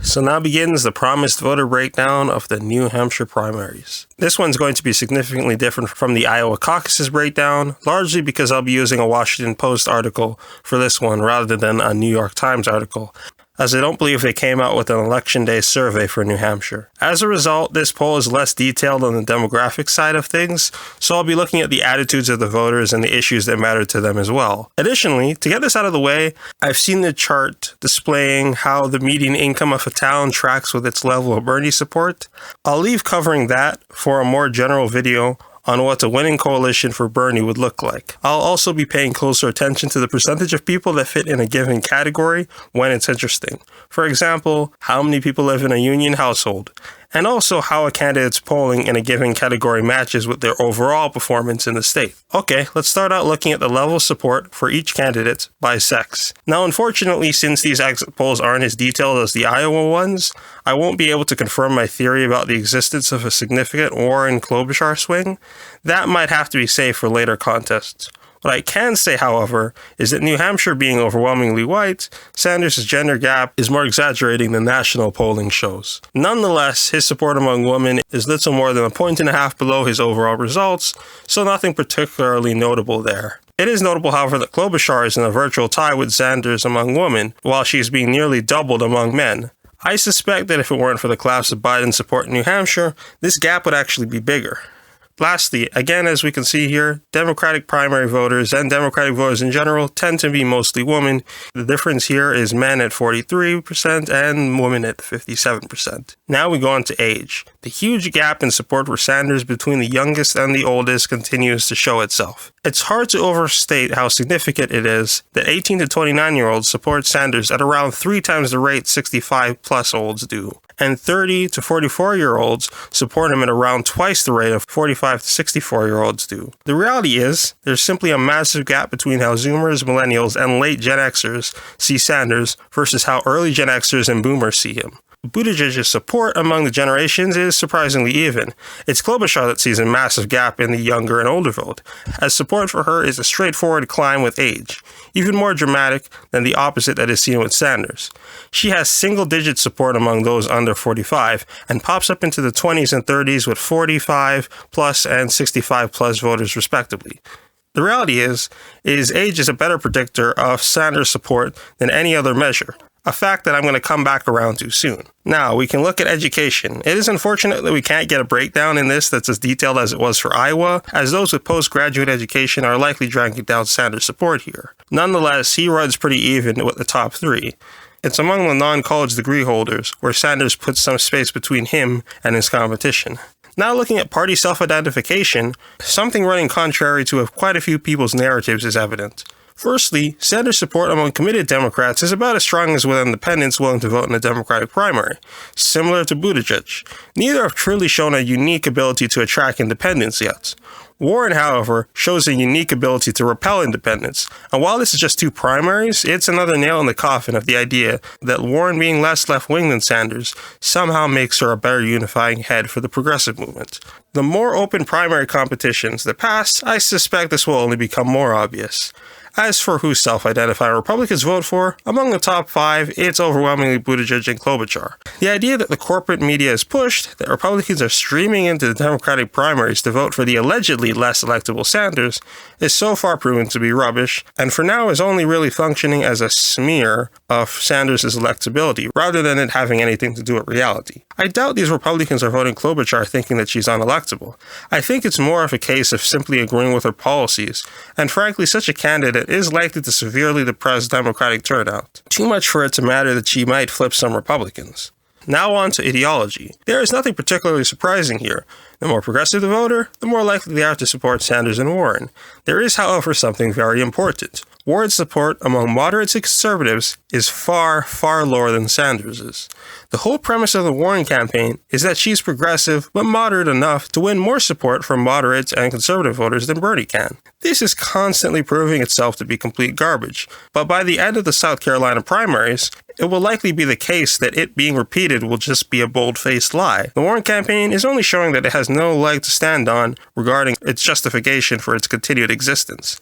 So now begins the promised voter breakdown of the New Hampshire primaries. This one's going to be significantly different from the Iowa caucuses breakdown, largely because I'll be using a Washington Post article for this one rather than a New York Times article, as I don't believe they came out with an election day survey for New Hampshire. As a result, this poll is less detailed on the demographic side of things, so I'll be looking at the attitudes of the voters and the issues that matter to them as well. Additionally, to get this out of the way, I've seen the chart displaying how the median income of a town tracks with its level of Bernie support. I'll leave covering that for a more general video on what a winning coalition for Bernie would look like. I'll also be paying closer attention to the percentage of people that fit in a given category when it's interesting. For example, how many people live in a union household, and also how a candidate's polling in a given category matches with their overall performance in the state. Okay, let's start out looking at the level of support for each candidate by sex. Now, unfortunately, since these exit polls aren't as detailed as the Iowa ones, I won't be able to confirm my theory about the existence of a significant Warren-Klobuchar swing. That might have to be saved for later contests. What I can say, however, is that New Hampshire being overwhelmingly white, Sanders' gender gap is more exaggerating than national polling shows. Nonetheless, his support among women is little more than 1.5 points below his overall results, so nothing particularly notable there. It is notable, however, that Klobuchar is in a virtual tie with Sanders among women, while she is being nearly doubled among men. I suspect that if it weren't for the collapse of Biden's support in New Hampshire, this gap would actually be bigger. Lastly, again, as we can see here, Democratic primary voters and Democratic voters in general tend to be mostly women. The difference here is men at 43% and women at 57%. Now we go on to age. The huge gap in support for Sanders between the youngest and the oldest continues to show itself. It's hard to overstate how significant it is that 18 to 29-year-olds support Sanders at around 3 times the rate 65-plus-olds do, and 30 to 44-year-olds support him at around twice the rate of 45 to 64-year-olds do. The reality is, there's simply a massive gap between how Zoomers, Millennials, and late Gen Xers see Sanders versus how early Gen Xers and Boomers see him. Buttigieg's support among the generations is surprisingly even. It's Klobuchar that sees a massive gap in the younger and older vote, as support for her is a straightforward climb with age, even more dramatic than the opposite that is seen with Sanders. She has single-digit support among those under 45, and pops up into the 20s and 30s with 45-plus and 65-plus voters respectively. The reality is age is a better predictor of Sanders' support than any other measure, a fact that I'm going to come back around to soon. Now, we can look at education. It is unfortunate that we can't get a breakdown in this that's as detailed as it was for Iowa, as those with postgraduate education are likely dragging down Sanders' support here. Nonetheless, he runs pretty even with the top 3. It's among the non-college degree holders, where Sanders puts some space between him and his competition. Now looking at party self-identification, something running contrary to quite a few people's narratives is evident. Firstly, Sanders' support among committed Democrats is about as strong as with independents willing to vote in a Democratic primary, similar to Buttigieg. Neither have truly shown a unique ability to attract independents yet. Warren, however, shows a unique ability to repel independents, and while this is just 2 primaries, it's another nail in the coffin of the idea that Warren being less left-wing than Sanders somehow makes her a better unifying head for the progressive movement. The more open primary competitions that pass, I suspect this will only become more obvious. As for who self-identifying Republicans vote for, among the top 5, it's overwhelmingly Buttigieg and Klobuchar. The idea that the corporate media is pushed, that Republicans are streaming into the Democratic primaries to vote for the allegedly less electable Sanders, is so far proven to be rubbish, and for now is only really functioning as a smear of Sanders' electability, rather than it having anything to do with reality. I doubt these Republicans are voting Klobuchar thinking that she's unelectable. I think it's more of a case of simply agreeing with her policies, and frankly, such a candidate is likely to severely depress Democratic turnout. Too much for it to matter that she might flip some Republicans. Now on to ideology. There is nothing particularly surprising here. The more progressive the voter, the more likely they are to support Sanders and Warren. There is, however, something very important. Warren's support among moderates and conservatives is far, far lower than Sanders's. The whole premise of the Warren campaign is that she's progressive but moderate enough to win more support from moderates and conservative voters than Bernie can. This is constantly proving itself to be complete garbage, but by the end of the South Carolina primaries, it will likely be the case that it being repeated will just be a bold-faced lie. The Warren campaign is only showing that it has no leg to stand on regarding its justification for its continued existence.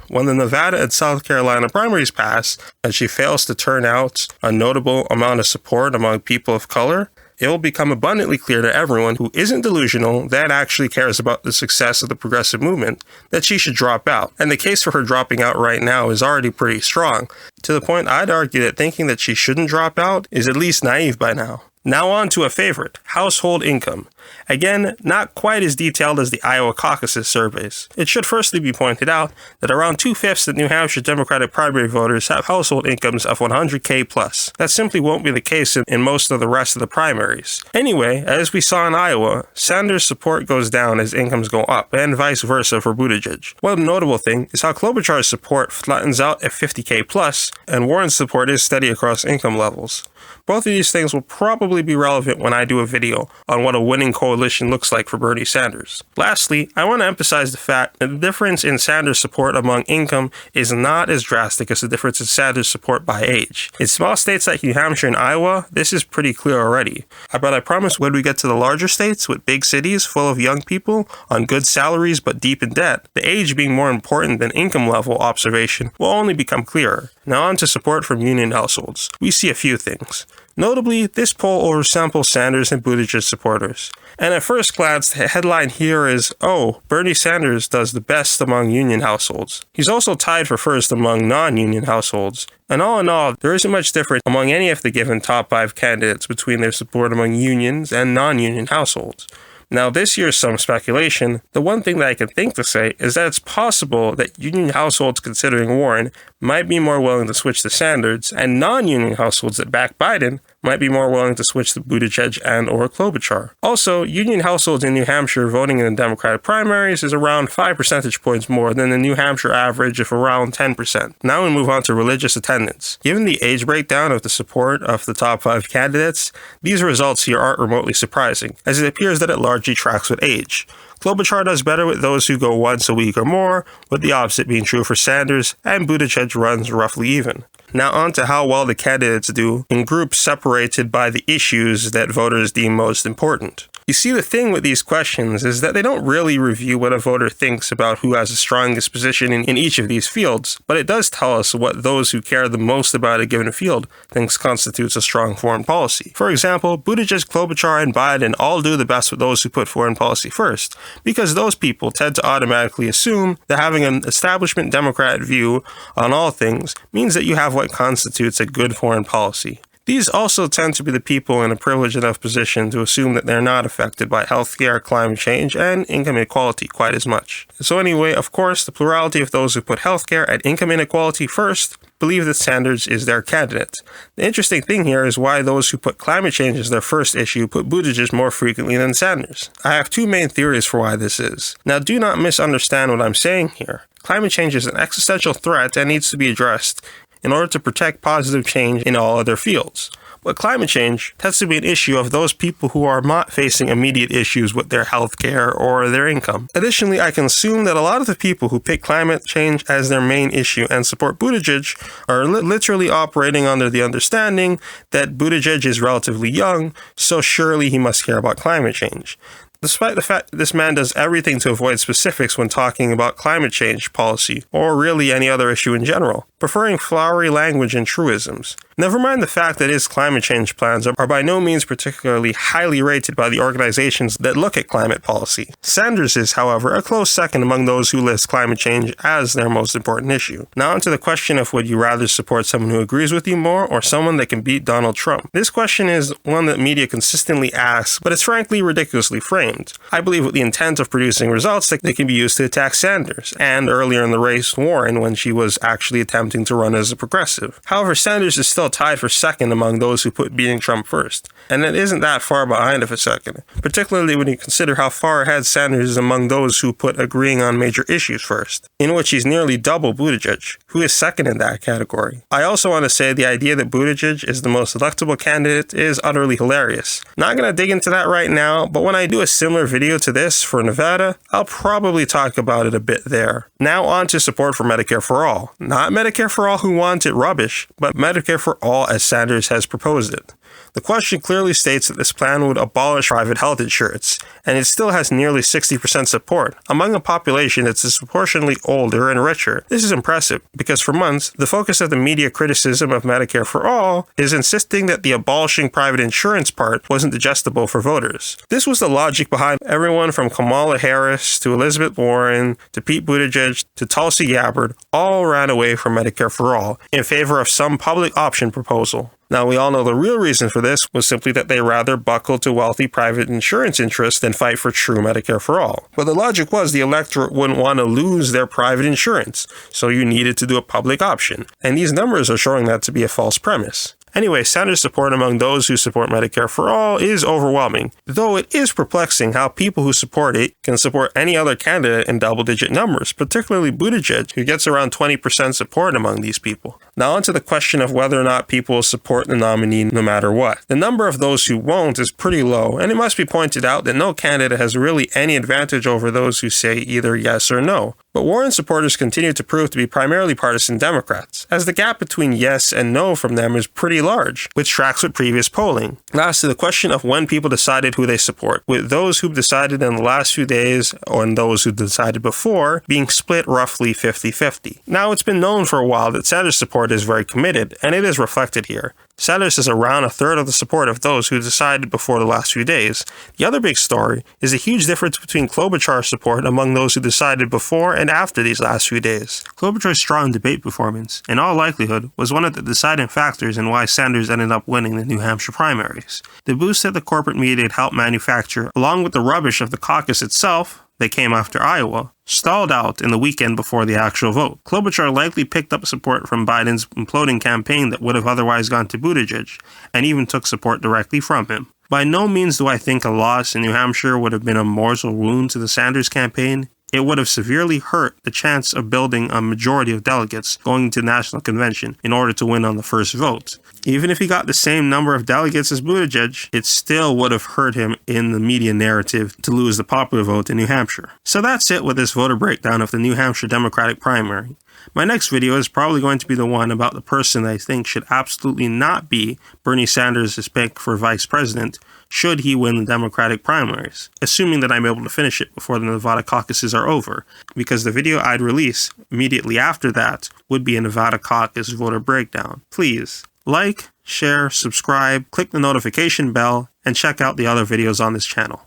When the Nevada and South Carolina primaries pass, and she fails to turn out a notable amount of support among people of color, it will become abundantly clear to everyone who isn't delusional that actually cares about the success of the progressive movement that she should drop out. And the case for her dropping out right now is already pretty strong, to the point I'd argue that thinking that she shouldn't drop out is at least naive by now. Now on to a favorite, household income. Again, not quite as detailed as the Iowa caucus's surveys. It should firstly be pointed out that around 2/5 of New Hampshire Democratic primary voters have household incomes of $100K plus. That simply won't be the case in most of the rest of the primaries. Anyway, as we saw in Iowa, Sanders' support goes down as incomes go up, and vice versa for Buttigieg. One notable thing is how Klobuchar's support flattens out at 50K plus, and Warren's support is steady across income levels. Both of these things will probably be relevant when I do a video on what a winning coalition looks like for Bernie Sanders. Lastly, I want to emphasize the fact that the difference in Sanders' support among income is not as drastic as the difference in Sanders' support by age. In small states like New Hampshire and Iowa, this is pretty clear already. But I promise when we get to the larger states with big cities full of young people on good salaries but deep in debt, the age being more important than income level observation will only become clearer. Now on to support from union households. We see a few things. Notably, this poll oversamples Sanders and Buttigieg supporters. And at first glance, the headline here is, oh, Bernie Sanders does the best among union households. He's also tied for first among non-union households. And all in all, there isn't much difference among any of the given top 5 candidates between their support among unions and non-union households. Now, this here's some speculation. The one thing that I can think to say is that it's possible that union households considering Warren might be more willing to switch to Sanders, and non-union households that back Biden might be more willing to switch to Buttigieg and or Klobuchar. Also, union households in New Hampshire voting in the Democratic primaries is around 5 percentage points more than the New Hampshire average of around 10%. Now we move on to religious attendance. Given the age breakdown of the support of the top 5 candidates, these results here aren't remotely surprising, as it appears that it largely tracks with age. Klobuchar does better with those who go once a week or more, with the opposite being true for Sanders, and Buttigieg runs roughly even. Now on to how well the candidates do in groups separated by the issues that voters deem most important. You see, the thing with these questions is that they don't really review what a voter thinks about who has the strongest position in each of these fields, but it does tell us what those who care the most about a given field thinks constitutes a strong foreign policy. For example, Buttigieg, Klobuchar, and Biden all do the best with those who put foreign policy first, because those people tend to automatically assume that having an establishment Democrat view on all things means that you have what constitutes a good foreign policy. These also tend to be the people in a privileged enough position to assume that they're not affected by healthcare, climate change, and income inequality quite as much. So anyway, of course, the plurality of those who put healthcare and income inequality first believe that Sanders is their candidate. The interesting thing here is why those who put climate change as their first issue put Buttigieg more frequently than Sanders. I have 2 main theories for why this is. Now, do not misunderstand what I'm saying here. Climate change is an existential threat and needs to be addressed in order to protect positive change in all other fields. But climate change tends to be an issue of those people who are not facing immediate issues with their health care or their income. Additionally, I can assume that a lot of the people who pick climate change as their main issue and support Buttigieg are literally operating under the understanding that Buttigieg is relatively young, so surely he must care about climate change. Despite the fact that this man does everything to avoid specifics when talking about climate change policy, or really any other issue in general, preferring flowery language and truisms. Never mind the fact that his climate change plans are by no means particularly highly rated by the organizations that look at climate policy. Sanders is, however, a close second among those who list climate change as their most important issue. Now onto the question of would you rather support someone who agrees with you more or someone that can beat Donald Trump? This question is one that media consistently asks, but it's frankly ridiculously framed. I believe with the intent of producing results that can be used to attack Sanders, and earlier in the race, Warren, when she was actually attempting to run as a progressive. However, Sanders is still tied for second among those who put beating Trump first, and it isn't that far behind of a second, particularly when you consider how far ahead Sanders is among those who put agreeing on major issues first, in which he's nearly double Buttigieg, who is second in that category. I also want to say the idea that Buttigieg is the most electable candidate is utterly hilarious. Not going to dig into that right now, but when I do a similar video to this for Nevada, I'll probably talk about it a bit there. Now on to support for Medicare for All. Not Medicare for All who want it rubbish, but Medicare for All as Sanders has proposed it. The question clearly states that this plan would abolish private health insurance, and it still has nearly 60% support. Among a population that's disproportionately older and richer, this is impressive, because for months, the focus of the media criticism of Medicare for All is insisting that the abolishing private insurance part wasn't digestible for voters. This was the logic behind everyone from Kamala Harris to Elizabeth Warren to Pete Buttigieg to Tulsi Gabbard all ran away from Medicare for All in favor of some public option proposal. Now, we all know the real reason for this was simply that they rather buckle to wealthy private insurance interests than fight for true Medicare for all. But the logic was the electorate wouldn't want to lose their private insurance, so you needed to do a public option. And these numbers are showing that to be a false premise. Anyway, Sanders' support among those who support Medicare for All is overwhelming, though it is perplexing how people who support it can support any other candidate in double-digit numbers, particularly Buttigieg, who gets around 20% support among these people. Now onto the question of whether or not people will support the nominee no matter what. The number of those who won't is pretty low, and it must be pointed out that no candidate has really any advantage over those who say either yes or no. But Warren supporters continue to prove to be primarily partisan Democrats, as the gap between yes and no from them is pretty large, which tracks with previous polling. Last to the question of when people decided who they support, with those who've decided in the last few days and those who decided before being split roughly 50-50. Now, it's been known for a while that Sanders' support is very committed, and it is reflected here. Sanders has around a third of the support of those who decided before the last few days. The other big story is the huge difference between Klobuchar's support among those who decided before and after these last few days. Klobuchar's strong debate performance, in all likelihood, was one of the deciding factors in why Sanders ended up winning the New Hampshire primaries. The boost that the corporate media had helped manufacture, along with the rubbish of the caucus itself, that came after Iowa, stalled out in the weekend before the actual vote. Klobuchar likely picked up support from Biden's imploding campaign that would have otherwise gone to Buttigieg, and even took support directly from him. By no means do I think a loss in New Hampshire would have been a mortal wound to the Sanders campaign. It would have severely hurt the chance of building a majority of delegates going to the national convention in order to win on the first vote. Even if he got the same number of delegates as Buttigieg, it still would have hurt him in the media narrative to lose the popular vote in New Hampshire. So that's it with this voter breakdown of the New Hampshire Democratic primary. My next video is probably going to be the one about the person I think should absolutely not be Bernie Sanders' pick for vice president should he win the Democratic primaries, assuming that I'm able to finish it before the Nevada caucuses are over, because the video I'd release immediately after that would be a Nevada caucus voter breakdown. Please like, share, subscribe, click the notification bell, and check out the other videos on this channel.